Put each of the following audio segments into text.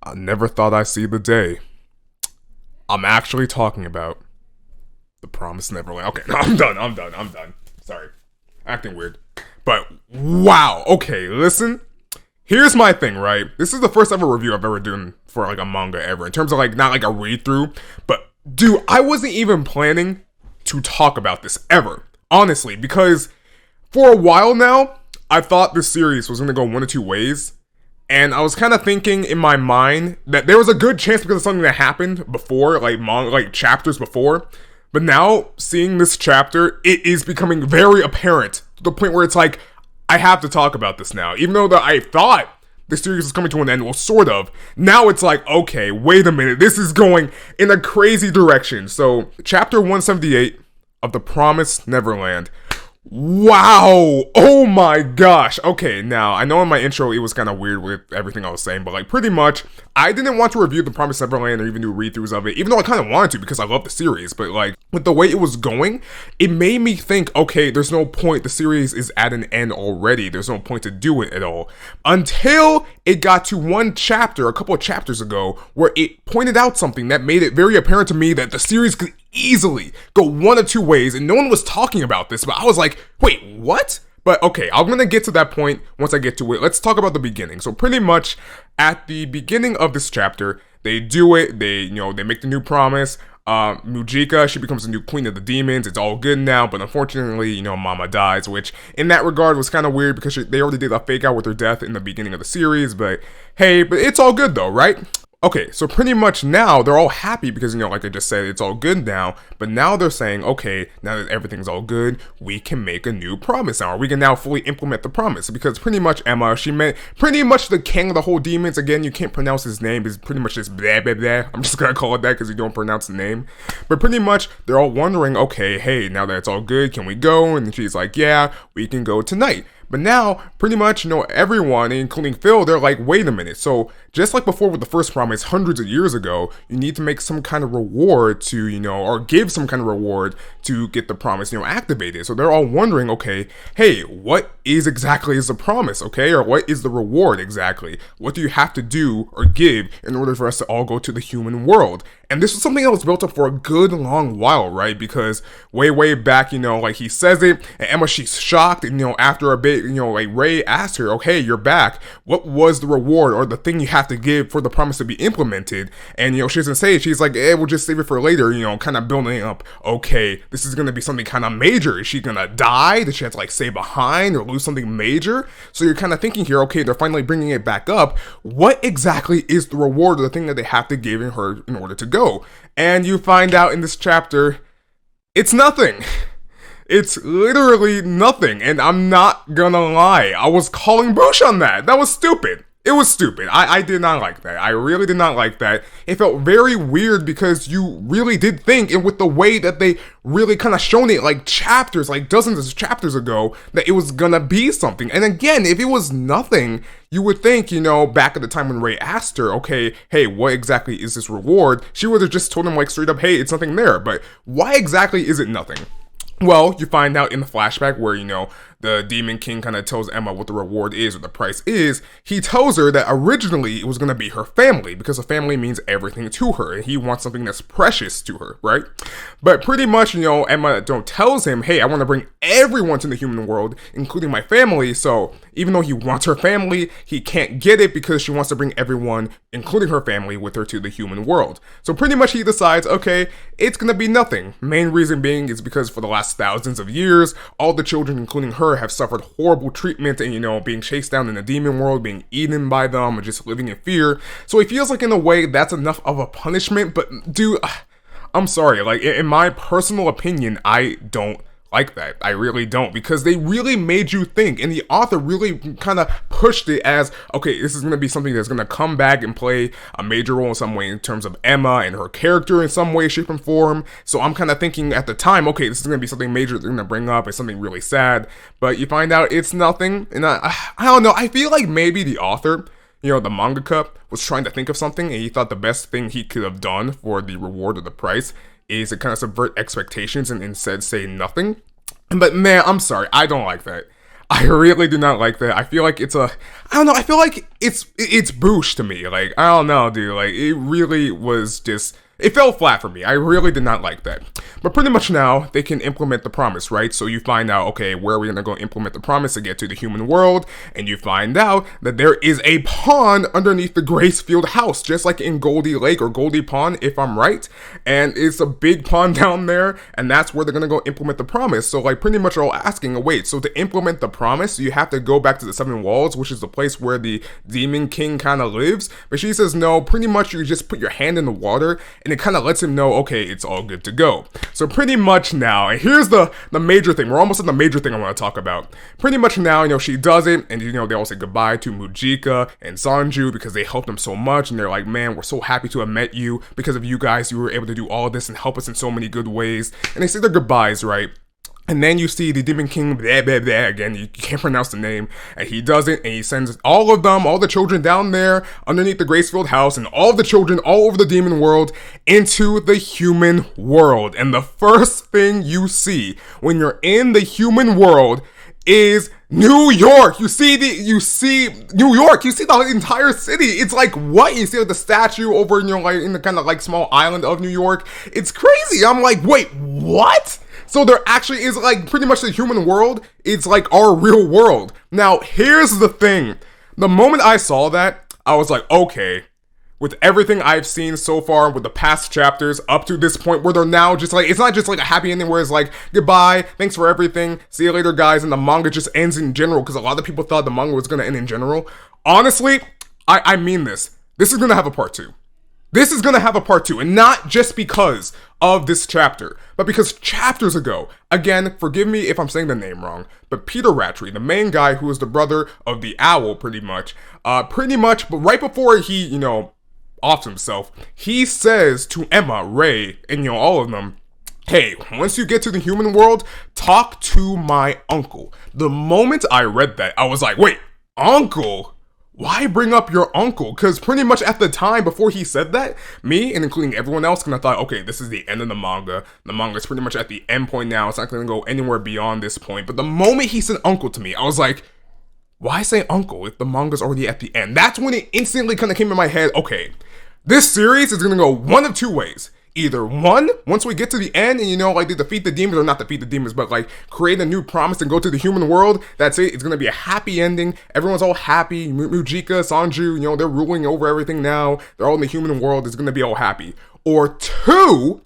I never thought I'd see the day. I'm actually talking about The Promised Neverland. Okay, no, I'm done. Sorry. Acting weird. But, wow. Okay, listen. Here's my thing, right? This is the first ever review I've ever done for, like, a manga ever. In terms of, like, not, like, a read-through. But, dude, I wasn't even planning to talk about this ever. Honestly, because for a while now, I thought this series was going to go one of two ways. And I was kind of thinking in my mind that there was a good chance because of something that happened before, like chapters before. But now, seeing this chapter, it is becoming very apparent to the point where it's like, I have to talk about this now. Even though that I thought the series was coming to an end, well, sort of. Now it's like, okay, wait a minute, this is going in a crazy direction. So, chapter 178 of The Promised Neverland. Wow! Oh my gosh! Okay, now, I know in my intro it was kind of weird with everything I was saying, but like pretty much, I didn't want to review The Promised Neverland or even do read-throughs of it, even though I kind of wanted to because I love the series, but like, with the way it was going, it made me think, okay, there's no point, the series is at an end already, there's no point to do it at all. Until it got to one chapter, a couple of chapters ago, where it pointed out something that made it very apparent to me that the series could easily go one of two ways, and no one was talking about this, but I was like, wait, what? But okay, I'm gonna get to that point once I get to it. Let's talk about the beginning. So pretty much at the beginning of this chapter, they do it, they make the new promise. Mujika, she becomes the new queen of the demons. It's all good now, but unfortunately, Mama dies, which in that regard was kind of weird because they already did a fake out with her death in the beginning of the series, but hey, but it's all good though, right? Okay, so pretty much now they're all happy because, like I just said, it's all good now. But now they're saying, okay, now that everything's all good, we can make a new promise now. We can now fully implement the promise because pretty much Emma, she meant pretty much the king of the whole demons. Again, you can't pronounce his name. It's pretty much just blah, blah, blah. I'm just going to call it that because you don't pronounce the name. But pretty much they're all wondering, okay, hey, now that it's all good, can we go? And she's like, yeah, we can go tonight. But now, pretty much, everyone, including Phil, they're like, wait a minute. So, just like before with the first promise hundreds of years ago, you need to make some kind of reward to, or give some kind of reward to get the promise, activated. So they're all wondering, okay, hey, what is exactly is the promise, okay? Or what is the reward exactly? What do you have to do or give in order for us to all go to the human world? And this was something that was built up for a good long while, right? Because way back, like he says it, and Emma, she's shocked, and after a bit, like Ray asked her, okay, you're back. What was the reward or the thing you have to give for the promise to be implemented? And, she doesn't say it. She's like, we'll just save it for later, kind of building up, okay, this is going to be something kind of major. Is she going to die? Does she have to like stay behind or lose something major? So you're kind of thinking here, okay, they're finally bringing it back up. What exactly is the reward or the thing that they have to give her in order to go? And you find out in this chapter, it's nothing. It's literally nothing, and I'm not gonna lie, I was calling Bush on that. That was stupid. It was stupid. I did not like that. I really did not like that. It felt very weird because you really did think, and with the way that they really kind of shown it, like chapters, like dozens of chapters ago, that it was gonna be something. And again, if it was nothing, you would think, back at the time when Ray asked her, okay, hey, what exactly is this reward? She would have just told him like straight up, hey, it's nothing there. But why exactly is it nothing? Well, you find out in the flashback where, the Demon King kind of tells Emma what the reward is or the price is. He tells her that originally it was going to be her family because a family means everything to her and he wants something that's precious to her, right? But pretty much, Emma tells him, hey, I want to bring everyone to the human world, including my family. So even though he wants her family, he can't get it because she wants to bring everyone, including her family, with her to the human world. So pretty much he decides, okay, it's going to be nothing. Main reason being is because for the last thousands of years, all the children, including her, have suffered horrible treatment and, being chased down in the demon world, being eaten by them, or just living in fear. So he feels like in a way that's enough of a punishment, but dude, I'm sorry, like in my personal opinion, I don't like that. I really don't, because they really made you think, and the author really kind of pushed it as, okay, this is going to be something that's going to come back and play a major role in some way in terms of Emma and her character in some way, shape, and form. So I'm kind of thinking at the time, okay, this is going to be something major they're going to bring up. It's something really sad, but you find out it's nothing, and I don't know, I feel like maybe the author, the mangaka, was trying to think of something, and he thought the best thing he could have done for the reward or the price is to kind of subvert expectations and instead say nothing. But man, I'm sorry, I don't like that. I really do not like that. I feel like it's a, I don't know, I feel like it's boosh to me. Like, I don't know, dude. Like, it really was just, it fell flat for me. I really did not like that. But pretty much now, they can implement the promise, right? So you find out, okay, where are we gonna go implement the promise to get to the human world? And you find out that there is a pond underneath the Gracefield house, just like in Goldie Lake or Goldie Pond, if I'm right. And it's a big pond down there, and that's where they're gonna go implement the promise. So like pretty much they're all asking, wait, so to implement the promise, you have to go back to the Seven Walls, which is the place where the Demon King kind of lives. But she says, no, pretty much you just put your hand in the water, and it kind of lets him know, okay, it's all good to go. So pretty much now, and here's the major thing, we're almost at the major thing I want to talk about. Pretty much now, she does it, and they all say goodbye to Mujika and Sanju because they helped them so much, and they're like, man, we're so happy to have met you. Because of you guys, you were able to do all of this and help us in so many good ways. And they say their goodbyes, right? And then you see the Demon King, blah, blah, blah, again, you can't pronounce the name, and he does it, and he sends all of them, all the children down there underneath the Gracefield house, and all the children all over the demon world into the human world. And the first thing you see when you're in the human world is New York. You see New York. You see the entire city. It's like, what? You see like the statue over in in the kind of like small island of New York. It's crazy. I'm like, wait, what? So there actually is like pretty much the human world. It's like our real world. Now, here's the thing. The moment I saw that, I was like, okay, with everything I've seen so far with the past chapters up to this point where they're now just like, it's not just like a happy ending where it's like, goodbye, thanks for everything, see you later guys, and the manga just ends in general, because a lot of people thought the manga was going to end in general. Honestly, I mean this. This is going to have a part 2. This is going to have a part 2, and not just because of this chapter, but because chapters ago, again, forgive me if I'm saying the name wrong, but Peter Rattray, the main guy who is the brother of the owl, pretty much, but right before he, offs himself, he says to Emma, Ray, and all of them, hey, once you get to the human world, talk to my uncle. The moment I read that, I was like, wait, uncle? Why bring up your uncle? Because pretty much at the time before he said that, me and including everyone else kind of thought, okay, this is the end of the manga. The manga is pretty much at the end point now. It's not going to go anywhere beyond this point. But the moment he said uncle to me, I was like, why say uncle if the manga's already at the end? That's when it instantly kind of came in my head, okay, this series is going to go one of two ways. Either one, once we get to the end and they defeat the demons, or not defeat the demons, but like create a new promise and go to the human world, that's it. It's gonna be a happy ending. Everyone's all happy. Mujika, Sanju, they're ruling over everything now. They're all in the human world. It's gonna be all happy. Or two,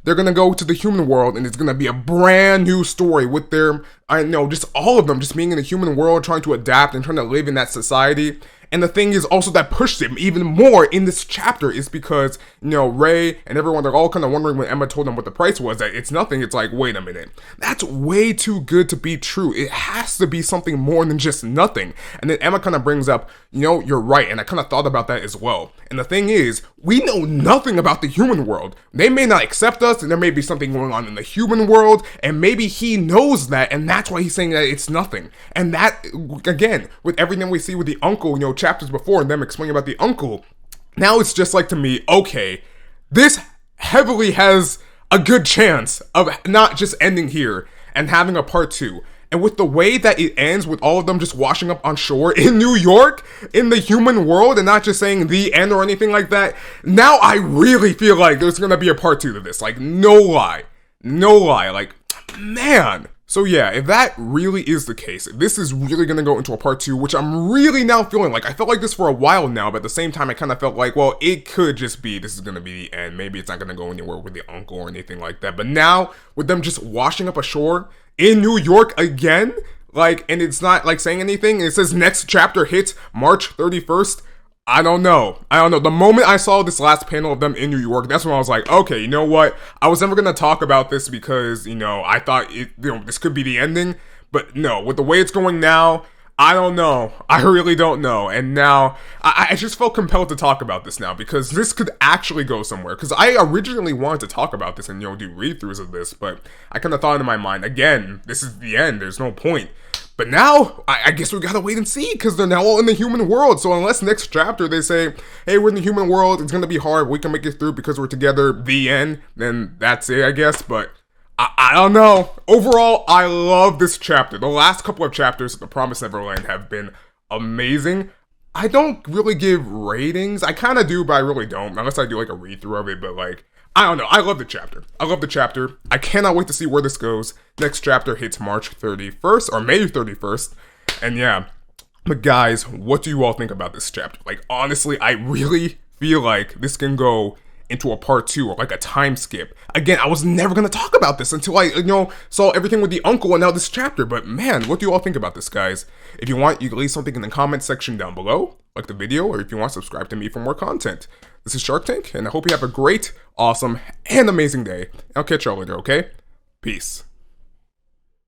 they're gonna go to the human world and it's gonna be a brand new story with just all of them just being in the human world, trying to adapt and trying to live in that society. And the thing is also that pushed him even more in this chapter is because, Ray and everyone, they're all kind of wondering when Emma told them what the price was, that it's nothing. It's like, wait a minute. That's way too good to be true. It has to be something more than just nothing. And then Emma kind of brings up, you're right. And I kind of thought about that as well. And the thing is, we know nothing about the human world. They may not accept us, and there may be something going on in the human world, and maybe he knows that, and that's why he's saying that it's nothing. And that, again, with everything we see with the uncle, chapters before and them explaining about the uncle, now it's just like to me, okay, this heavily has a good chance of not just ending here and having a part 2. And with the way that it ends with all of them just washing up on shore in New York, in the human world, and not just saying the end or anything like that, now I really feel like there's gonna be a part 2 to this. Like, no lie, like, man. So yeah, if that really is the case, if this is really going to go into a part 2, which I'm really now feeling like, I felt like this for a while now, but at the same time I kind of felt like, well, it could just be, this is going to be the end. Maybe it's not going to go anywhere with the uncle or anything like that. But now, with them just washing up ashore in New York again, and it's not saying anything, and it says next chapter hits March 31st, I don't know. The moment I saw this last panel of them in New York, that's when I was like, okay, you know what? I was never going to talk about this because, I thought this could be the ending. But no, with the way it's going now, I don't know. I really don't know. And now, I just felt compelled to talk about this now because this could actually go somewhere. Because I originally wanted to talk about this and, do read-throughs of this. But I kind of thought in my mind, again, this is the end. There's no point. But now, I guess we gotta wait and see, because they're now all in the human world. So unless next chapter they say, hey, we're in the human world, it's gonna be hard, we can make it through because we're together, the end, then that's it, I guess. But I don't know. Overall, I love this chapter. The last couple of chapters of The Promised Neverland have been amazing. I don't really give ratings. I kind of do, but I really don't, unless I do like a read through of it. But like, I don't know. I love the chapter. I love the chapter. I cannot wait to see where this goes. Next chapter hits March 31st or May 31st. And yeah. But guys, what do you all think about this chapter? Like, honestly, I really feel like this can go into a part 2 or like a time skip. Again, I was never going to talk about this until I, saw everything with the uncle and now this chapter. But man, what do you all think about this, guys? If you want, you can leave something in the comment section down below, like the video, or if you want, subscribe to me for more content. This is Shark Tank, and I hope you have a great, awesome, and amazing day. I'll catch y'all later, okay? Peace.